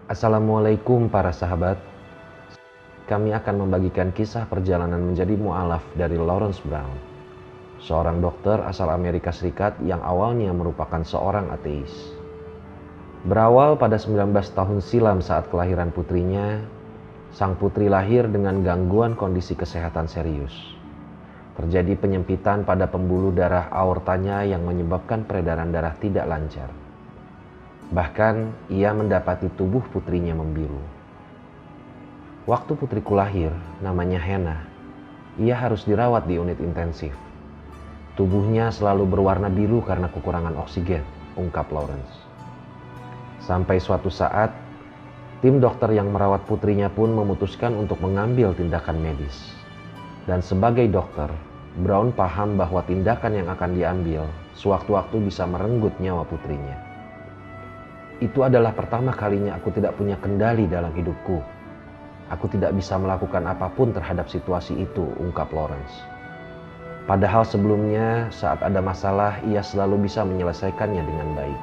Assalamualaikum para sahabat. Kami akan membagikan kisah perjalanan menjadi mu'alaf dari Lawrence Brown, seorang dokter asal Amerika Serikat yang awalnya merupakan seorang ateis. Berawal pada 19 tahun silam saat kelahiran putrinya, sang putri lahir dengan gangguan kondisi kesehatan serius. Terjadi penyempitan pada pembuluh darah aortanya yang menyebabkan peredaran darah tidak lancar. Bahkan ia mendapati tubuh putrinya membiru. Waktu putriku lahir, namanya Hannah, ia harus dirawat di unit intensif. Tubuhnya selalu berwarna biru karena kekurangan oksigen, ungkap Lawrence. Sampai suatu saat, tim dokter yang merawat putrinya pun memutuskan untuk mengambil tindakan medis. Dan sebagai dokter, Brown paham bahwa tindakan yang akan diambil sewaktu-waktu bisa merenggut nyawa putrinya. Itu adalah pertama kalinya aku tidak punya kendali dalam hidupku. Aku tidak bisa melakukan apapun terhadap situasi itu, ungkap Lawrence. Padahal sebelumnya saat ada masalah ia selalu bisa menyelesaikannya dengan baik.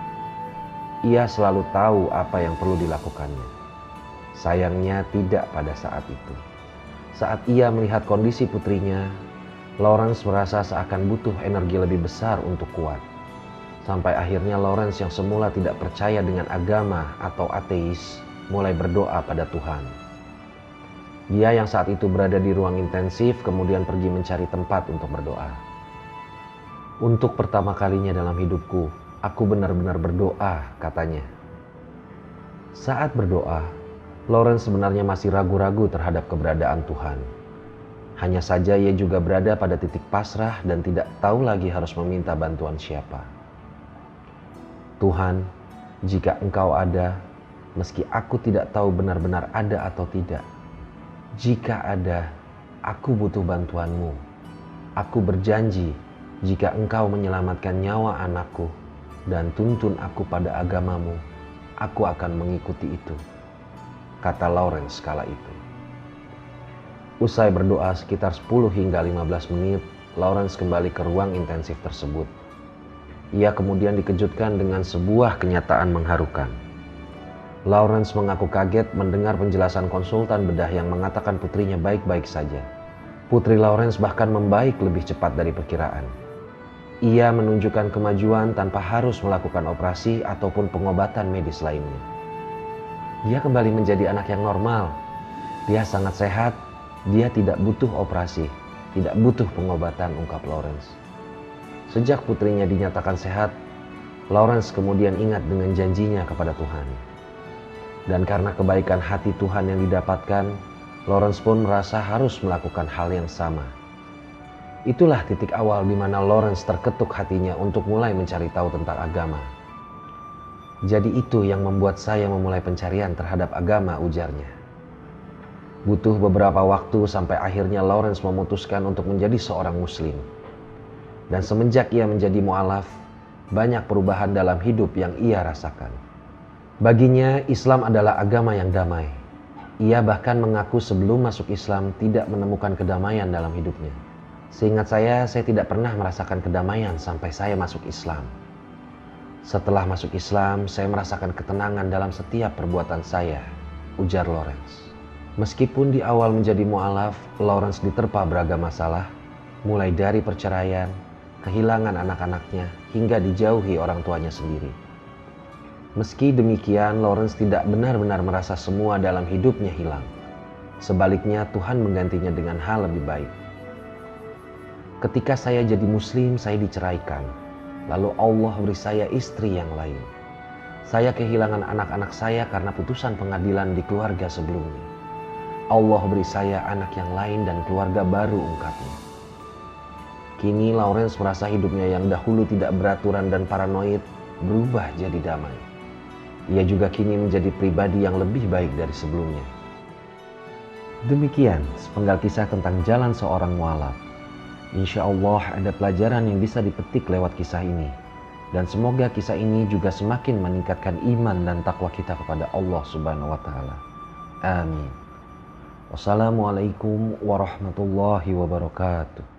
Ia selalu tahu apa yang perlu dilakukannya. Sayangnya tidak pada saat itu. Saat ia melihat kondisi putrinya, Lawrence merasa seakan butuh energi lebih besar untuk kuat. Sampai akhirnya Lawrence yang semula tidak percaya dengan agama atau ateis mulai berdoa pada Tuhan. Dia yang saat itu berada di ruang intensif kemudian pergi mencari tempat untuk berdoa. Untuk pertama kalinya dalam hidupku, aku benar-benar berdoa, katanya. Saat berdoa, Lawrence sebenarnya masih ragu-ragu terhadap keberadaan Tuhan. Hanya saja ia juga berada pada titik pasrah dan tidak tahu lagi harus meminta bantuan siapa. Tuhan, jika Engkau ada, meski aku tidak tahu benar-benar ada atau tidak. Jika ada, aku butuh bantuanmu. Aku berjanji, jika Engkau menyelamatkan nyawa anakku dan tuntun aku pada agamamu, aku akan mengikuti itu, kata Lawrence kala itu. Usai berdoa sekitar 10 hingga 15 menit, Lawrence kembali ke ruang intensif tersebut. Ia kemudian dikejutkan dengan sebuah kenyataan mengharukan. Lawrence mengaku kaget mendengar penjelasan konsultan bedah yang mengatakan putrinya baik-baik saja. Putri Lawrence bahkan membaik lebih cepat dari perkiraan. Ia menunjukkan kemajuan tanpa harus melakukan operasi ataupun pengobatan medis lainnya. Dia kembali menjadi anak yang normal. Dia sangat sehat, dia tidak butuh operasi, tidak butuh pengobatan, ungkap Lawrence. Sejak putrinya dinyatakan sehat, Lawrence kemudian ingat dengan janjinya kepada Tuhan. Dan karena kebaikan hati Tuhan yang didapatkan, Lawrence pun merasa harus melakukan hal yang sama. Itulah titik awal di mana Lawrence terketuk hatinya untuk mulai mencari tahu tentang agama. Jadi itu yang membuat saya memulai pencarian terhadap agama, ujarnya. Butuh beberapa waktu sampai akhirnya Lawrence memutuskan untuk menjadi seorang muslim. Dan semenjak ia menjadi mu'alaf, banyak perubahan dalam hidup yang ia rasakan. Baginya, Islam adalah agama yang damai. Ia bahkan mengaku sebelum masuk Islam tidak menemukan kedamaian dalam hidupnya. Seingat saya tidak pernah merasakan kedamaian sampai saya masuk Islam. Setelah masuk Islam, saya merasakan ketenangan dalam setiap perbuatan saya, ujar Lawrence. Meskipun di awal menjadi mu'alaf, Lawrence diterpa beragam masalah, mulai dari perceraian, kehilangan anak-anaknya, hingga dijauhi orang tuanya sendiri. Meski demikian, Lawrence tidak benar-benar merasa semua dalam hidupnya hilang. Sebaliknya, Tuhan menggantinya dengan hal lebih baik. Ketika saya jadi muslim, saya diceraikan. Lalu Allah beri saya istri yang lain. Saya kehilangan anak-anak saya karena putusan pengadilan di keluarga sebelumnya. Allah beri saya anak yang lain dan keluarga baru, ungkapnya. Kini Lawrence merasa hidupnya yang dahulu tidak beraturan dan paranoid berubah jadi damai. Ia juga kini menjadi pribadi yang lebih baik dari sebelumnya. Demikian sepenggal kisah tentang jalan seorang mu'alaf. Insya Allah ada pelajaran yang bisa dipetik lewat kisah ini. Dan semoga kisah ini juga semakin meningkatkan iman dan takwa kita kepada Allah Subhanahu wa Ta'ala. Amin. Wassalamualaikum warahmatullahi wabarakatuh.